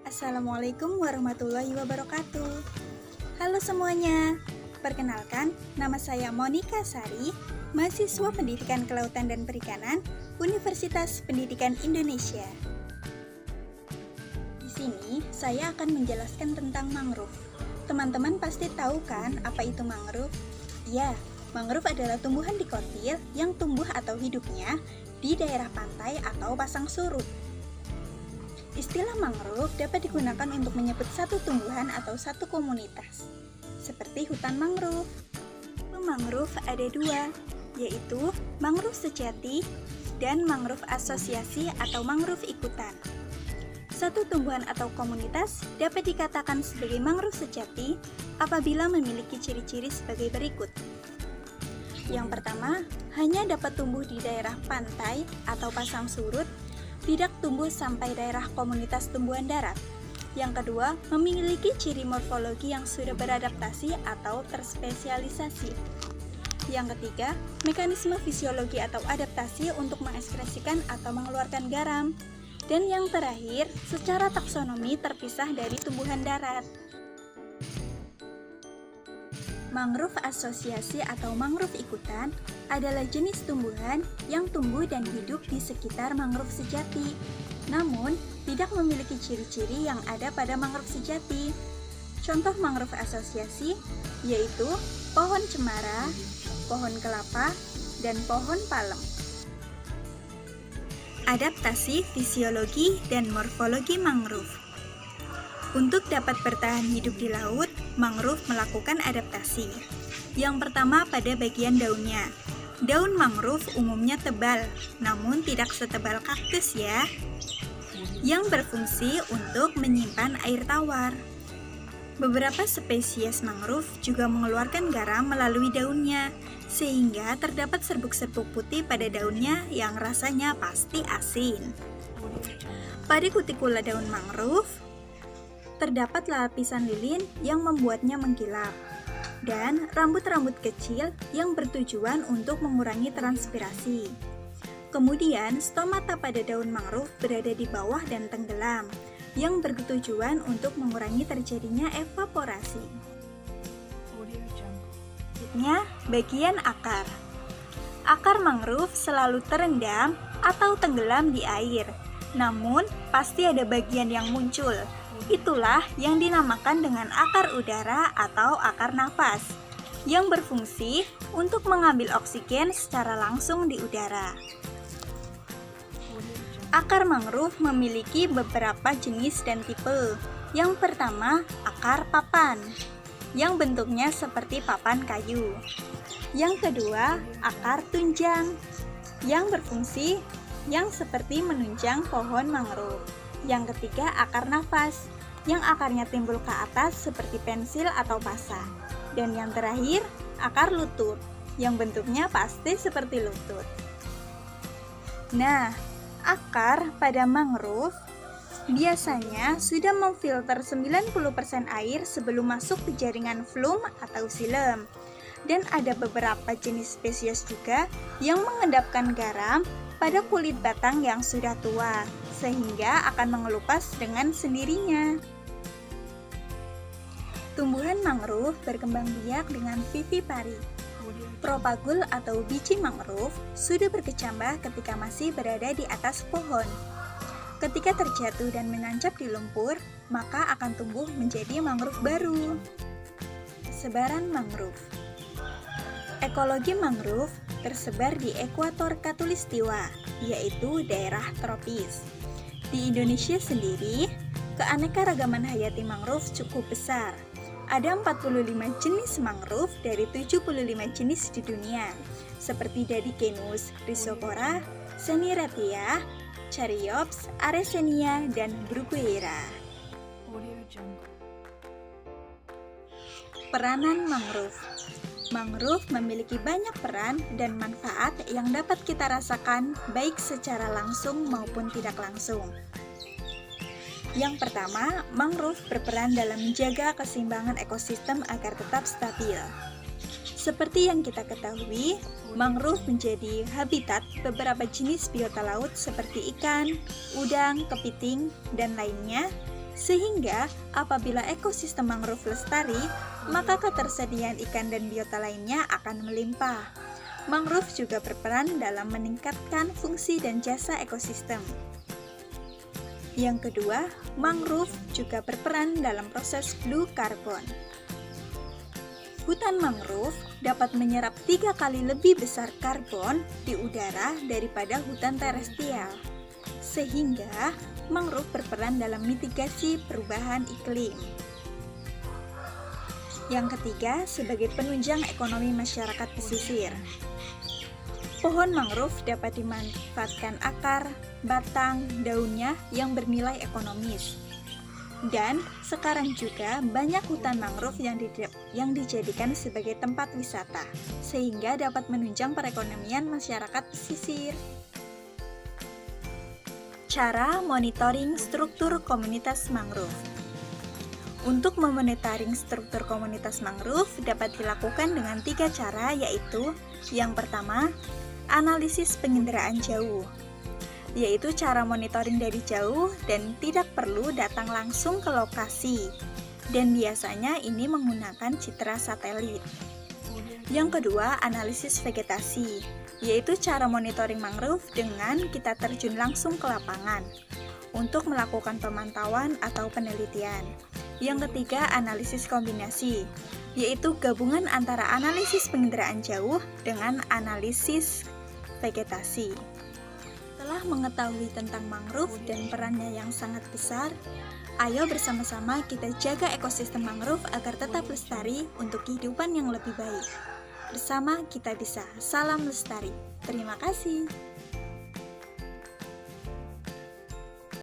Assalamualaikum warahmaullahi wabarakatuh. Halo semuanya, perkenalkan nama saya Monica Sari, mahasiswa Pendidikan Kelautan dan Perikanan, Universitas Pendidikan Indonesia. Di sini saya akan menjelaskan tentang mangrove. Teman-teman pasti tahu kan apa itu mangrove? Ya, mangrove adalah tumbuhan dikotil yang tumbuh atau hidupnya di daerah pantai atau pasang surut. Istilah mangrove dapat digunakan untuk menyebut satu tumbuhan atau satu komunitas, seperti hutan mangrove. Mangrove ada dua, yaitu mangrove sejati dan mangrove asosiasi atau mangrove ikutan. Satu tumbuhan atau komunitas dapat dikatakan sebagai mangrove sejati apabila memiliki ciri-ciri sebagai berikut. Yang pertama, hanya dapat tumbuh di daerah pantai atau pasang surut, tidak tumbuh sampai daerah komunitas tumbuhan darat. Yang kedua, memiliki ciri morfologi yang sudah beradaptasi atau terspesialisasi. Yang ketiga, mekanisme fisiologi atau adaptasi untuk mengekskresikan atau mengeluarkan garam. Dan yang terakhir, secara taksonomi terpisah dari tumbuhan darat. Mangrove asosiasi atau mangrove ikutan adalah jenis tumbuhan yang tumbuh dan hidup di sekitar mangrove sejati, namun tidak memiliki ciri-ciri yang ada pada mangrove sejati. Contoh mangrove asosiasi yaitu pohon cemara, pohon kelapa, dan pohon palem. Adaptasi, fisiologi, dan morfologi mangrove. Untuk dapat bertahan hidup di laut, mangrove melakukan adaptasi. Yang pertama pada bagian daunnya. Daun mangrove umumnya tebal, namun tidak setebal kaktus ya, yang berfungsi untuk menyimpan air tawar. Beberapa spesies mangrove juga mengeluarkan garam melalui daunnya, sehingga terdapat serbuk-serbuk putih pada daunnya yang rasanya pasti asin. Pada kutikula daun mangrove, terdapat lapisan lilin yang membuatnya mengkilap, dan rambut-rambut kecil yang bertujuan untuk mengurangi transpirasi. Kemudian, stomata pada daun mangrove berada di bawah dan tenggelam, yang bertujuan untuk mengurangi terjadinya evaporasi. Selanjutnya, bagian akar. Akar mangrove selalu terendam atau tenggelam di air, namun pasti ada bagian yang muncul. Itulah yang dinamakan dengan akar udara atau akar nafas, yang berfungsi untuk mengambil oksigen secara langsung di udara. Akar mangrove memiliki beberapa jenis dan tipe. Yang pertama, akar papan, yang bentuknya seperti papan kayu. Yang kedua, akar tunjang, yang berfungsi yang seperti menunjang pohon mangrove. Yang ketiga, akar nafas, yang akarnya timbul ke atas seperti pensil atau pasa. Dan yang terakhir, akar lutut, yang bentuknya pasti seperti lutut. Nah, akar pada mangrove biasanya sudah memfilter 90% air sebelum masuk ke jaringan flum atau silem. Dan ada beberapa jenis spesies juga yang mengendapkan garam pada kulit batang yang sudah tua, sehingga akan mengelupas dengan sendirinya. Tumbuhan mangrove berkembang biak dengan vivipari. Propagul atau biji mangrove sudah berkecambah ketika masih berada di atas pohon. Ketika terjatuh dan menancap di lumpur, maka akan tumbuh menjadi mangrove baru. Sebaran mangrove. Ekologi mangrove tersebar di ekuator khatulistiwa, yaitu daerah tropis. Di Indonesia sendiri, keanekaragaman hayati mangrove cukup besar. Ada 45 jenis mangrove dari 75 jenis di dunia, seperti Dedicanus chrysopora, Seniratia, Charyops, Aresenia, dan Bruguiera. Peranan mangrove. Mangrove memiliki banyak peran dan manfaat yang dapat kita rasakan baik secara langsung maupun tidak langsung. Yang pertama, mangrove berperan dalam menjaga keseimbangan ekosistem agar tetap stabil. Seperti yang kita ketahui, mangrove menjadi habitat beberapa jenis biota laut seperti ikan, udang, kepiting, dan lainnya, sehingga apabila ekosistem mangrove lestari, maka ketersediaan ikan dan biota lainnya akan melimpah. Mangrove juga berperan dalam meningkatkan fungsi dan jasa ekosistem. Yang kedua, mangrove juga berperan dalam proses blue carbon. Hutan mangrove dapat menyerap 3 kali lebih besar karbon di udara daripada hutan terestrial, sehingga mangrove berperan dalam mitigasi perubahan iklim. Yang ketiga, sebagai penunjang ekonomi masyarakat pesisir. Pohon mangrove dapat dimanfaatkan akar, batang, daunnya yang bernilai ekonomis. Dan sekarang juga banyak hutan mangrove yang dijadikan sebagai tempat wisata, sehingga dapat menunjang perekonomian masyarakat pesisir. Cara monitoring struktur komunitas mangrove. Untuk memonitoring struktur komunitas mangrove dapat dilakukan dengan 3 cara, yaitu yang pertama, analisis penginderaan jauh, yaitu cara monitoring dari jauh dan tidak perlu datang langsung ke lokasi, dan biasanya ini menggunakan citra satelit. Yang kedua, analisis vegetasi, yaitu cara monitoring mangrove dengan kita terjun langsung ke lapangan untuk melakukan pemantauan atau penelitian. Yang ketiga, analisis kombinasi, yaitu gabungan antara analisis penginderaan jauh dengan analisis vegetasi. Setelah mengetahui tentang mangrove dan perannya yang sangat besar, ayo bersama-sama kita jaga ekosistem mangrove agar tetap lestari untuk kehidupan yang lebih baik. Bersama kita bisa. Salam lestari. Terima kasih.